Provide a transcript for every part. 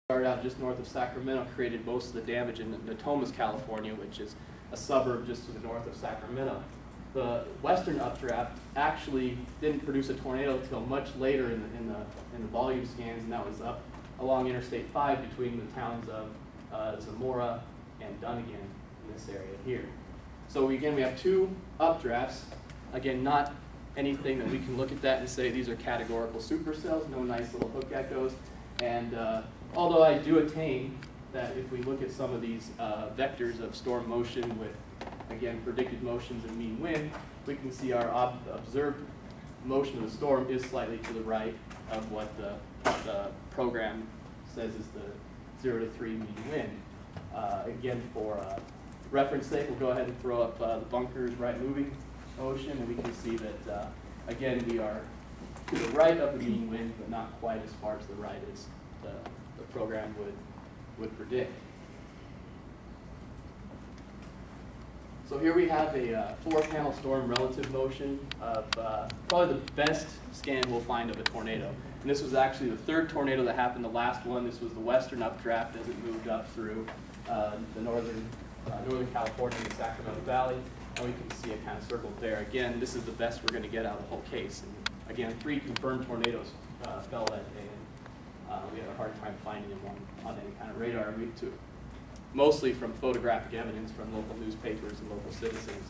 Started out just north of Sacramento, created most of the damage in Natomas, California, which is a suburb just to the north of Sacramento. The western updraft actually didn't produce a tornado until much later in the volume scans, and that was up along Interstate 5 between the towns of Zamora and Dunnigan in this area here. So again, we have two updrafts. Again, not anything that we can look at that and say these are categorical supercells, no nice little hook echoes. And although I do attain that if we look at some of these vectors of storm motion with, again, predicted motions and mean wind, we can see our observed motion of the storm is slightly to the right of what the program says is the 0 to 3 mean wind. Again, for reference sake, we'll go ahead and throw up the bunker's right moving motion, and we can see that, again, we are to the right of the mean wind, but not quite as far to the right as the program would predict. So here we have a 4-panel storm relative motion of probably the best scan we'll find of a tornado. And this was actually the third tornado that happened, the last one. This was the western updraft as it moved up through the northern California and the Sacramento Valley. And we can see it kind of circled there. Again, this is the best we're going to get out of the whole case. And again, 3 confirmed tornadoes fell that day. And we had a hard time finding them on any kind of radar. We took mostly from photographic evidence from local newspapers and local citizens.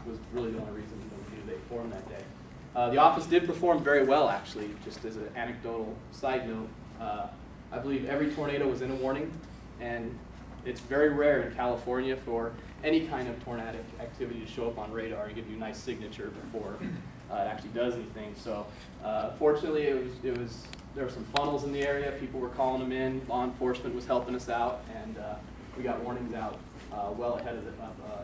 Was really the only reason we knew they formed that day. The office did perform very well, actually. Just as an anecdotal side note, I believe every tornado was in a warning, and it's very rare in California for any kind of tornadic activity to show up on radar and give you a nice signature before it actually does anything. So fortunately, there were some funnels in the area. People were calling them in. Law enforcement was helping us out, and we got warnings out well ahead of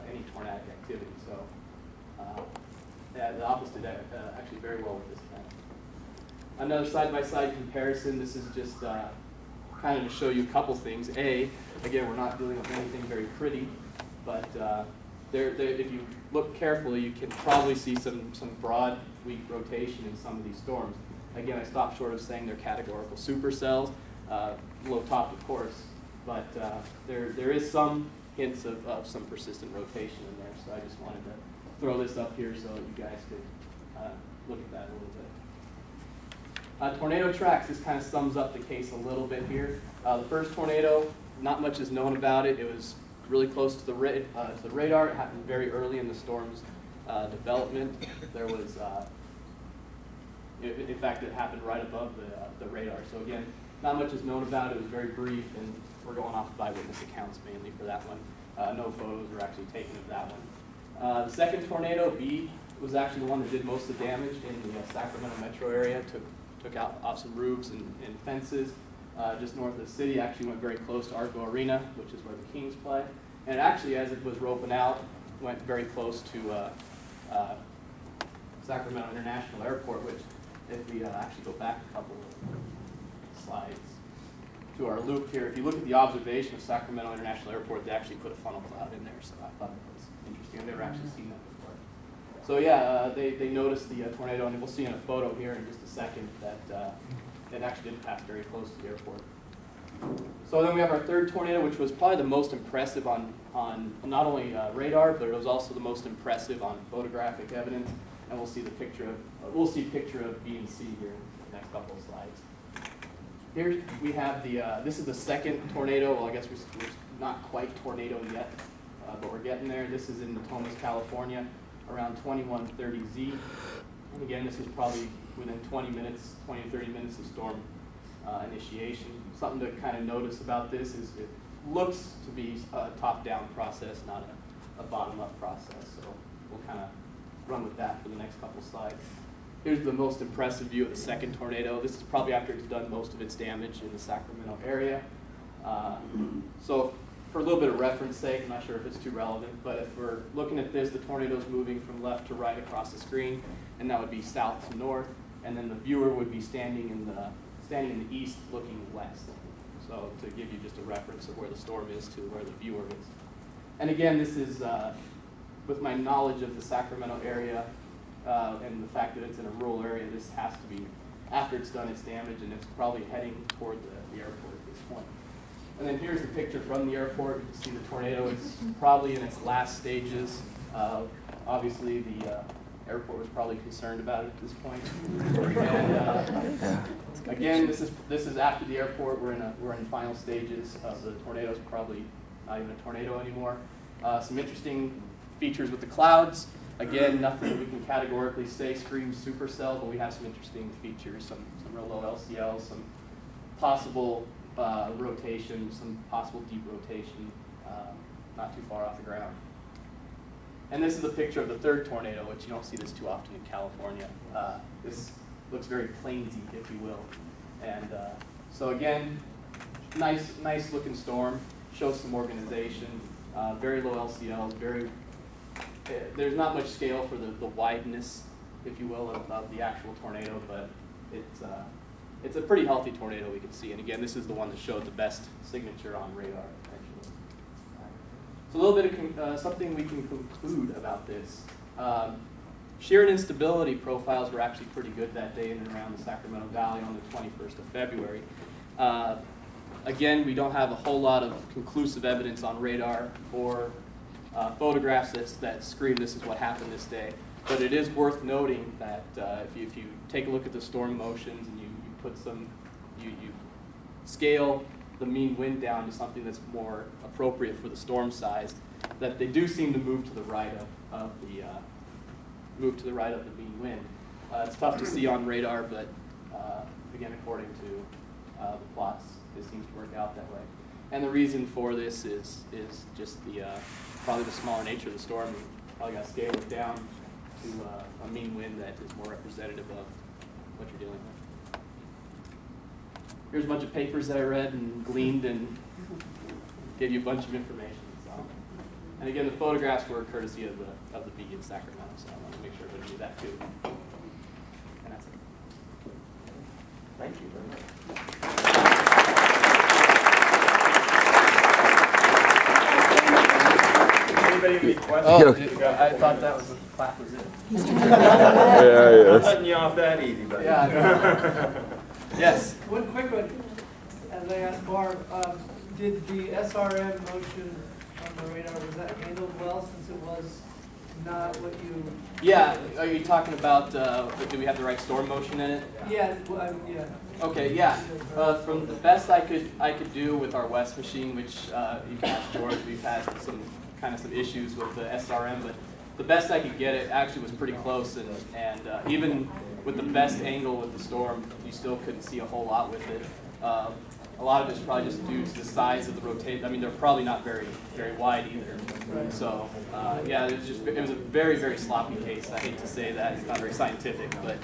any tornadic activity. So yeah, the office did actually very well with this event. Another side-by-side comparison. This is just kind of to show you a couple things. Again, we're not dealing with anything very pretty, but if you look carefully, you can probably see some broad, weak rotation in some of these storms. Again, I stopped short of saying they're categorical supercells, low-topped, of course, but there is some hints of some persistent rotation in there, so I just wanted to throw this up here so you guys could look at that a little bit. Tornado tracks, this kind of sums up the case a little bit here. The first tornado, not much is known about it. It was really close to the radar. It happened very early in the storm's development. There was, in fact, it happened right above the radar. So again, not much is known about it. It was very brief, and we're going off of eyewitness accounts mainly for that one. No photos were actually taken of that one. The second tornado, B, was actually the one that did most of the damage in the Sacramento metro area. Took out off some roofs and fences just north of the city. Actually went very close to Arco Arena, which is where the Kings play. And it actually, as it was roping out, went very close to Sacramento International Airport, which, if we actually go back a couple of slides to our loop here, if you look at the observation of Sacramento International Airport, they actually put a funnel cloud in there, so I thought it was interesting. I've never actually seen that before. So yeah, they noticed the tornado, and we'll see in a photo here in just a second that it actually did pass very close to the airport. So then we have our third tornado, which was probably the most impressive on not only radar, but it was also the most impressive on photographic evidence. And we'll see picture of B and C here in the next couple of slides. Here we have this is the second tornado. Well, I guess we're not quite tornado yet, but we're getting there. This is in Natomas, California, around 2130Z. And again, this is probably within 20 to 30 minutes of storm initiation. Something to kind of notice about this is it looks to be a top-down process, not a bottom-up process. So we'll kind of run with that for the next couple slides. Here's the most impressive view of the second tornado. This is probably after it's done most of its damage in the Sacramento area. So for a little bit of reference sake, I'm not sure if it's too relevant, but if we're looking at this, the tornado's moving from left to right across the screen, and that would be south to north, and then the viewer would be standing in the east looking west. So to give you just a reference of where the storm is to where the viewer is. And again, this is with my knowledge of the Sacramento area and the fact that it's in a rural area, this has to be after it's done its damage, and it's probably heading toward the airport. point. And then here's the picture from the airport. You can see the tornado is probably in its last stages. Obviously, the airport was probably concerned about it at this point. And again, this is after the airport. We're in final stages of the tornado. It's probably not even a tornado anymore. Some interesting features with the clouds. Again, nothing that we can categorically say screams supercell, but we have some interesting features, some real low LCL, some possible rotation, some possible deep rotation, not too far off the ground. And this is a picture of the third tornado, which you don't see this too often in California. This looks very plainsy, if you will. And so again, nice looking storm, shows some organization, very low LCLs, there's not much scale for the wideness, if you will, of the actual tornado, but it's a pretty healthy tornado we can see. And again, this is the one that showed the best signature on radar, actually. So a little bit of something we can conclude about this. Shear and instability profiles were actually pretty good that day in and around the Sacramento Valley on the 21st of February. Again, we don't have a whole lot of conclusive evidence on radar or photographs that scream this is what happened this day. But it is worth noting that if you take a look at the storm motions and you scale the mean wind down to something that's more appropriate for the storm size, that they do seem to move to the right of the mean wind. It's tough to see on radar, but again, according to the plots, this seems to work out that way. And the reason for this is just probably the smaller nature of the storm. You probably got to scale it down to a mean wind that is more representative of what you're dealing with. Here's a bunch of papers that I read and gleaned and gave you a bunch of information. So. And again, the photographs were courtesy of the B in Sacramento, so I want to make sure everybody knew that too. And that's it. Thank you very much. Anybody have any questions? Oh, I thought that was the clap was it. I'm letting you off that easy, buddy. Yeah. Yes. One quick one, as I asked Barb, did the SRM motion on the radar, was that handled well since it was not what you... Yeah, are you talking about, do we have the right storm motion in it? Yeah, well, yeah. Okay, yeah. From the best I could do with our West machine, which you can ask George, we've had some issues with the SRM, but the best I could get it actually was pretty close, and even with the best angle with the storm, you still couldn't see a whole lot with it. A lot of it's probably just due to the size of the rotation. I mean, they're probably not very wide either. So yeah, it was a very sloppy case. I hate to say that, it's not very scientific, but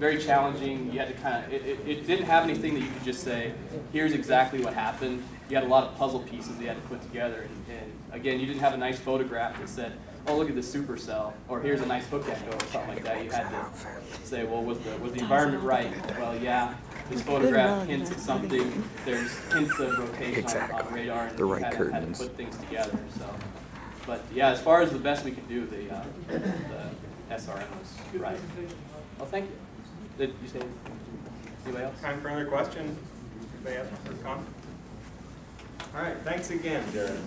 very challenging. You had to it didn't have anything that you could just say, here's exactly what happened. You had a lot of puzzle pieces that you had to put together. And again, you didn't have a nice photograph that said, oh, look at this supercell, or here's a nice hook echo, or something like that. You had to say, well, was the environment right? Well, yeah, this photograph hints at something. There's hints of rotation on radar, and you had to put things together. So, but yeah, as far as the best we could do, the SRM was right. Well, thank you. Did you say anybody else? Time for another question? Anybody else for comment? All right, thanks again, Jared.